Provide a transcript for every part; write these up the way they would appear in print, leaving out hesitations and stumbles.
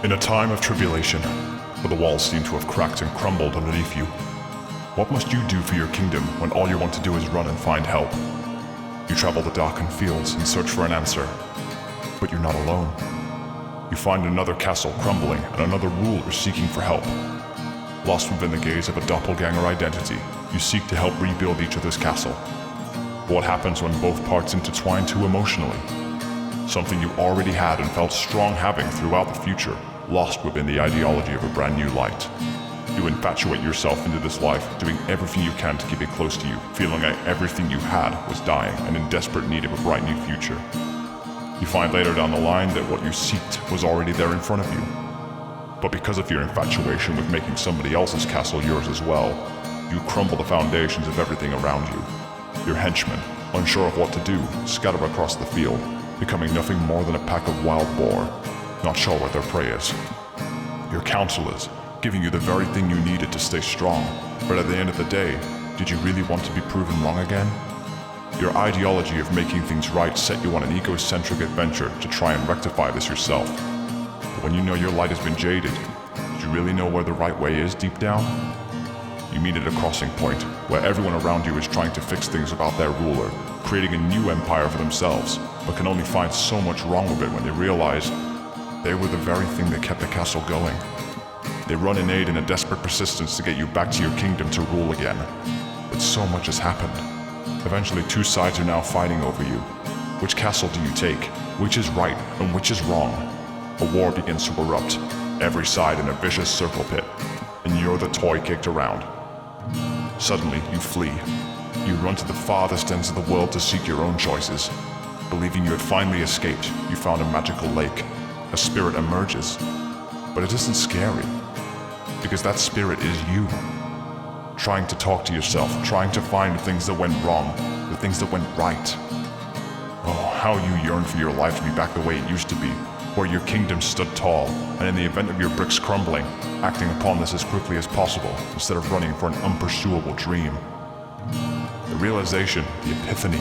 In a time of tribulation, where the walls seem to have cracked and crumbled underneath you, what must you do for your kingdom when all you want to do is run and find help? You travel the darkened fields in search for an answer, but you're not alone. You find another castle crumbling and another ruler seeking for help. Lost within the gaze of a doppelganger identity, you seek to help rebuild each other's castle. But what happens when both parts intertwine too emotionally? Something you already had and felt strong having throughout the future, lost within the ideology of a brand new light. You infatuate yourself into this life, doing everything you can to keep it close to you, feeling like everything you had was dying and in desperate need of a bright new future. You find later down the line that what you sought was already there in front of you. But because of your infatuation with making somebody else's castle yours as well, you crumble the foundations of everything around you. Your henchmen, unsure of what to do, scatter across the field, becoming nothing more than a pack of wild boar, not sure what their prey is. Your counselors, giving you the very thing you needed to stay strong, but at the end of the day, did you really want to be proven wrong again? Your ideology of making things right set you on an egocentric adventure to try and rectify this yourself. But when you know your light has been jaded, do you really know where the right way is deep down? You meet at a crossing point, where everyone around you is trying to fix things about their ruler, creating a new empire for themselves, but can only find so much wrong with it when they realize they were the very thing that kept the castle going. They run in aid in a desperate persistence to get you back to your kingdom to rule again. But so much has happened. Eventually, two sides are now fighting over you. Which castle do you take? Which is right and which is wrong? A war begins to erupt, every side in a vicious circle pit, and you're the toy kicked around. Suddenly, you flee. You run to the farthest ends of the world to seek your own choices. Believing you had finally escaped, you found a magical lake. A spirit emerges. But it isn't scary, because that spirit is you. Trying to talk to yourself, trying to find the things that went wrong, the things that went right. Oh, how you yearn for your life to be back the way it used to be, where your kingdom stood tall, and in the event of your bricks crumbling, acting upon this as quickly as possible, instead of running for an unpursuable dream. The realization, the epiphany,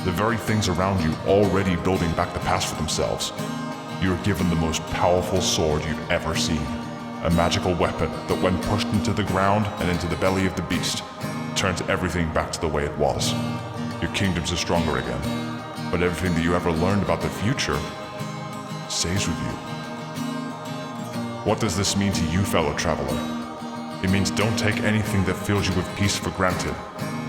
the very things around you already building back the past for themselves. You are given the most powerful sword you've ever seen. A magical weapon that when pushed into the ground and into the belly of the beast, turns everything back to the way it was. Your kingdoms are stronger again, but everything that you ever learned about the future stays with you. What does this mean to you, fellow traveler? It means don't take anything that fills you with peace for granted.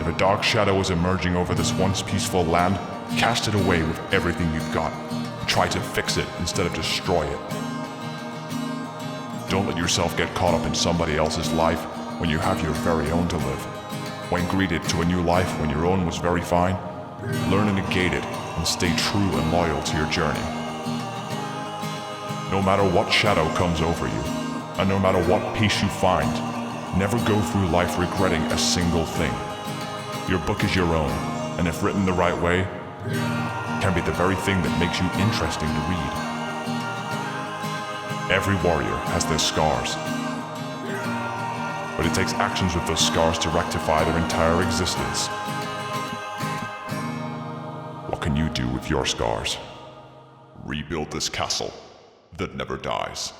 If a dark shadow is emerging over this once peaceful land, cast it away with everything you've got. Try to fix it instead of destroy it. Don't let yourself get caught up in somebody else's life when you have your very own to live. When greeted to a new life when your own was very fine, learn to negate it and stay true and loyal to your journey. No matter what shadow comes over you, and no matter what peace you find, never go through life regretting a single thing. Your book is your own, and if written the right way, can be the very thing that makes you interesting to read. Every warrior has their scars, but it takes actions with those scars to rectify their entire existence. What can you do with your scars? Rebuild this castle that never dies.